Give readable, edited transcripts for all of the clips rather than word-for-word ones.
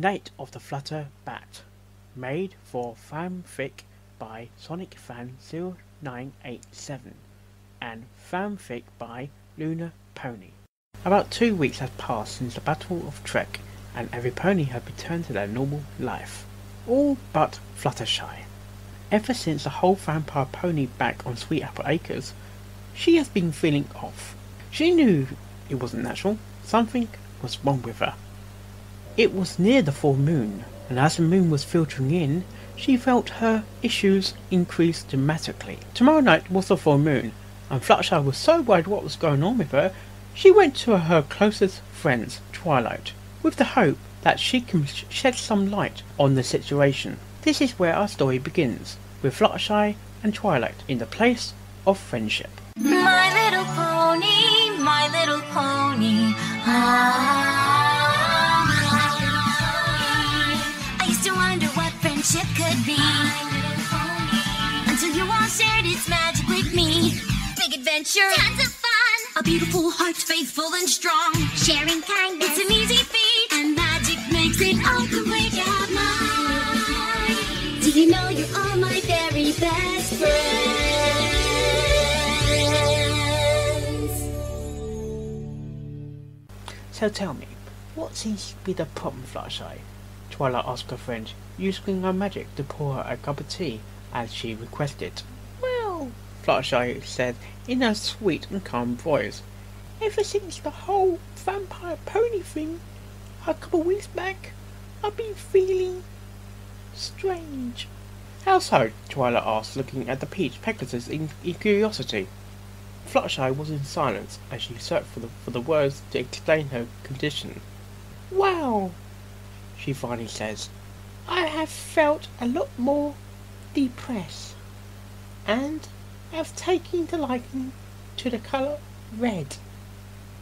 Night of the Flutterbat, made for Ficfic by sonicfan0987 and Ficfic by Lunarpony. About 2 weeks had passed since the Battle of Trek, and every pony had returned to their normal life. All but Fluttershy. Ever since the whole vampire pony back on Sweet Apple Acres, she has been feeling off. She knew it wasn't natural. Something was wrong with her. It was near the full moon, and as the moon was filtering in, she felt her issues increase dramatically. Tomorrow night was the full moon, and Fluttershy was so worried what was going on with her, she went to her closest friends, Twilight, with the hope that she can shed some light on the situation. This is where our story begins, with Fluttershy and Twilight in the place of friendship. My little pony, my little pony. I used to wonder what friendship could be, until you all shared its magic with me. Big adventure, tons of fun, a beautiful heart, faithful and strong. Sharing kindness, it's an easy feat, and magic makes it all complete. You're mine. Do you know you're all my very best friends? So tell me, what seems to be the problem, Fluttershy? Twilight asked her friend, using her magic to pour her a cup of tea as she requested. Well, Fluttershy said in a sweet and calm voice, ever since the whole vampire pony thing a couple of weeks back, I've been feeling strange. How so? Twilight asked, looking at the peach Pegasus in curiosity. Fluttershy was in silence as she searched for the words to explain her condition. Well, she finally says, I have felt a lot more depressed, and have taken to liking to the colour red.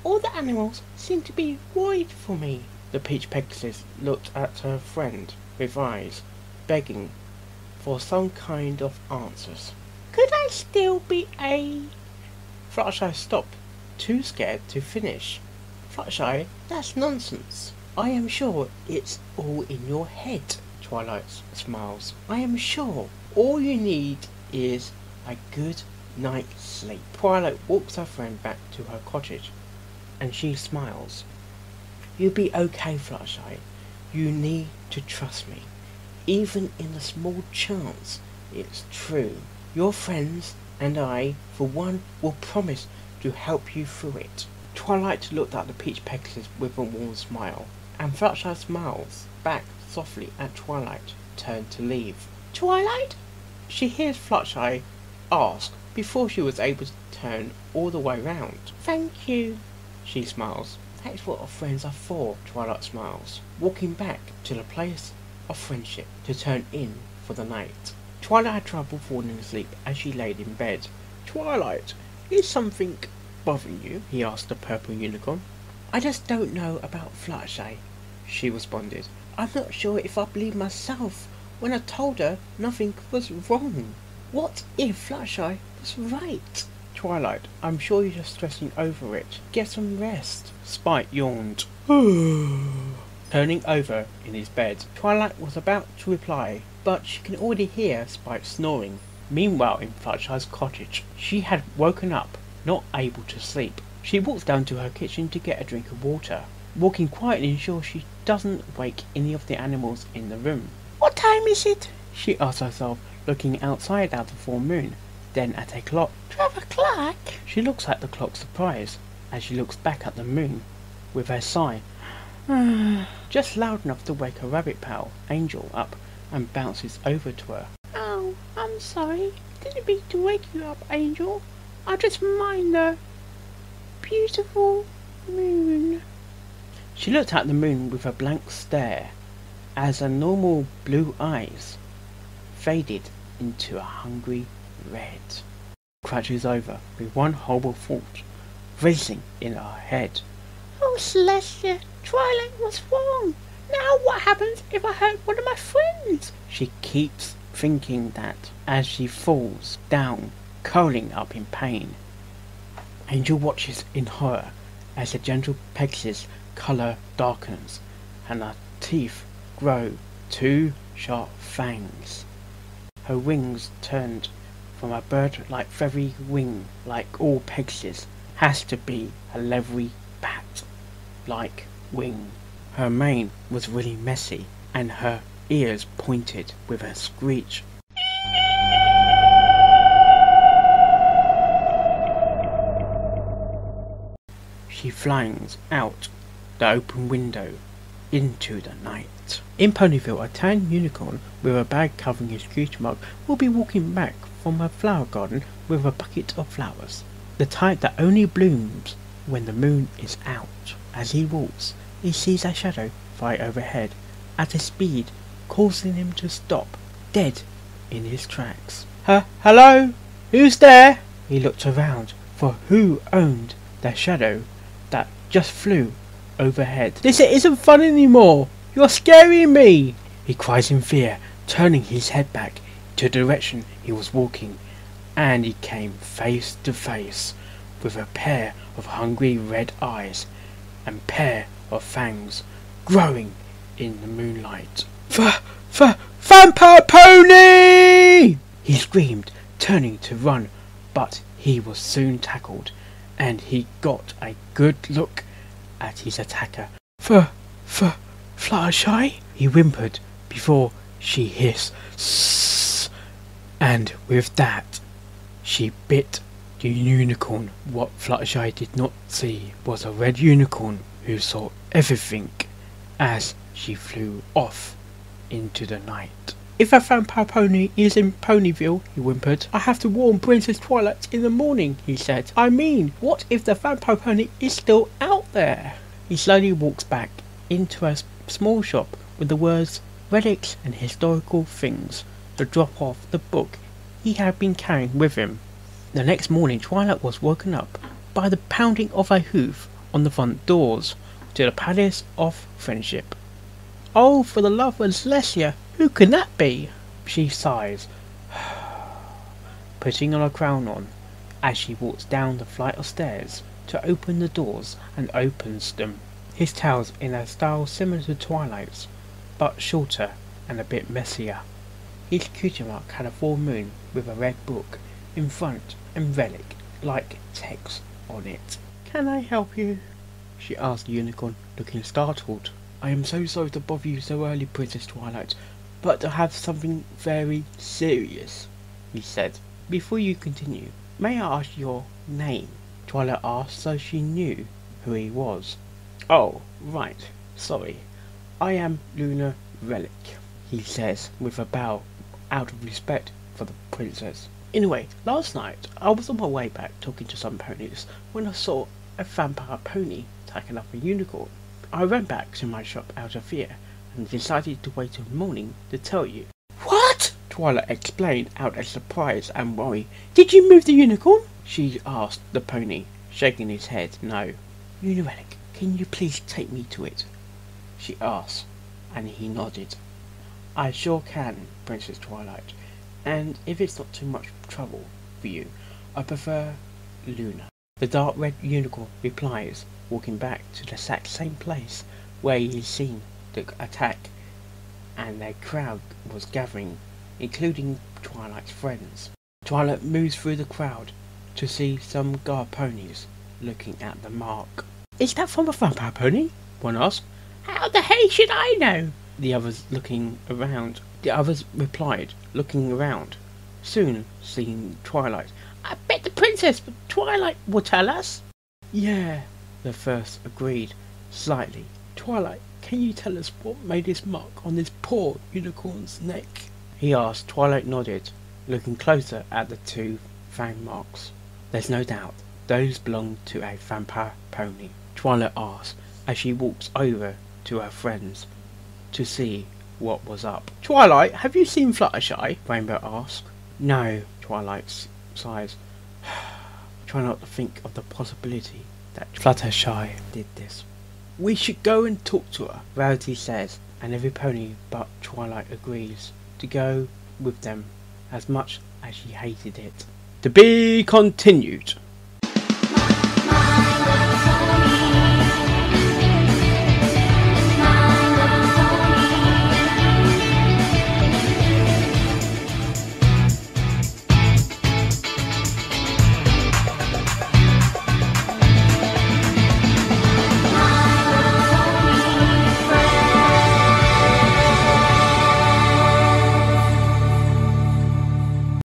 All the animals seem to be worried for me. The peach Pegasus looked at her friend with eyes begging for some kind of answers. Could I still be a... Fluttershy stopped, too scared to finish. Fluttershy, that's nonsense. I am sure it's all in your head. Twilight smiles. I am sure all you need is a good night's sleep. Twilight walks her friend back to her cottage, and she smiles. You'll be okay, Fluttershy. You need to trust me. Even in the small chance it's true. Your friends and I, for one, will promise to help you through it. Twilight looked at the peach Pegasus with a warm smile, and Fluttershy smiles back softly at Twilight, turned to leave. Twilight? She hears Fluttershy ask before she was able to turn all the way round. Thank you, she smiles. That's what our friends are for, Twilight smiles, walking back to the place of friendship to turn in for the night. Twilight had trouble falling asleep as she laid in bed. Twilight, is something bothering you? He asked the purple unicorn. I just don't know about Fluttershy, she responded. I'm not sure if I believe myself when I told her nothing was wrong. What if Fluttershy was right? Twilight, I'm sure you're just stressing over it. Get some rest. Spite yawned. Turning over in his bed, Twilight was about to reply, but she can already hear Spite snoring. Meanwhile, in Fluttershy's cottage, she had woken up, not able to sleep. She walks down to her kitchen to get a drink of water, walking quietly to ensure she doesn't wake any of the animals in the room. What time is it? She asks herself, looking outside at the full moon, then at a clock. 12 o'clock? She looks at the clock surprised, as she looks back at the moon, with a sigh. Just loud enough to wake her rabbit pal, Angel, up and bounces over to her. Oh, I'm sorry. Didn't mean to wake you up, Angel. I just mind the beautiful moon. She looked at the moon with a blank stare, as her normal blue eyes faded into a hungry red. Crouches over with one horrible thought racing in her head. Oh, Celestia, Twilight was wrong. Now what happens if I hurt one of my friends? She keeps thinking that as she falls down, curling up in pain. Angel watches in horror as the gentle Pegasus' colour darkens and her teeth grow 2 sharp fangs. Her wings turned from a bird-like feathery wing like all Pegsy's. Has to be a leathery bat-like wing. Her mane was really messy and her ears pointed with a screech. She flings out the open window into the night. In Ponyville, a tan unicorn with a bag covering his screech mark will be walking back from a flower garden with a bucket of flowers. The type that only blooms when the moon is out. As he walks, he sees a shadow fly overhead at a speed causing him to stop dead in his tracks. Hello? Who's there? He looked around for who owned the shadow that just flew overhead. This isn't fun anymore. You're scaring me, he cries in fear, turning his head back to the direction he was walking, and he came face to face with a pair of hungry red eyes and pair of fangs growing in the moonlight. Vampire Pony! He screamed, turning to run, but he was soon tackled, and he got a good look at his attacker. Fluttershy? He whimpered before she hissed, "Sss," and with that, she bit the unicorn. What Fluttershy did not see was a red unicorn who saw everything as she flew off into the night. If a vampire pony is in Ponyville, he whimpered, I have to warn Princess Twilight in the morning, he said. I mean, what if the vampire pony is still out there? He slowly walks back into a small shop with the words relics and historical things to drop off the book he had been carrying with him. The next morning, Twilight was woken up by the pounding of a hoof on the front doors to the Palace of Friendship. Oh, for the love of Celestia, who can that be? She sighs, putting on a crown on as she walks down the flight of stairs to open the doors and opens them. His tail's in a style similar to Twilight's, but shorter and a bit messier. His cutie mark had a full moon with a red book in front and relic-like text on it. Can I help you? She asked the unicorn, looking startled. I am so sorry to bother you so early, Princess Twilight, but I have something very serious, he said. Before you continue, may I ask your name? Twilight asked so she knew who he was. Oh, right, sorry. I am Lunar Relic, he says with a bow out of respect for the princess. Anyway, last night I was on my way back talking to some ponies when I saw a vampire pony attacking up a unicorn. I ran back to my shop out of fear and decided to wait till morning to tell you. What? Twilight explained out of surprise and worry. Did you move the unicorn? She asked the pony, shaking his head. No. Lunar Relic, can you please take me to it? She asked, and he nodded. I sure can, Princess Twilight, and if it's not too much trouble for you, I prefer Luna. The dark red unicorn replies, walking back to the exact same place where he had seen the attack, and a crowd was gathering, including Twilight's friends. Twilight moves through the crowd to see some guard ponies looking at the mark. Is that from a vampire pony? One asked. How the hell should I know? The others replied, looking around. Soon seeing Twilight. I bet the Princess Twilight will tell us. Yeah, the first agreed, slightly. Twilight, can you tell us what made this mark on this poor unicorn's neck? He asked. Twilight nodded, looking closer at the two fang marks. There's no doubt, those belong to a vampire pony, Twilight asked as she walks over to her friends to see what was up. Twilight, have you seen Fluttershy? Rainbow asked. No, Twilight sighs. Try not to think of the possibility that Fluttershy did this. We should go and talk to her, Rarity says, and every pony but Twilight agrees to go with them as much as she hated it. To be continued.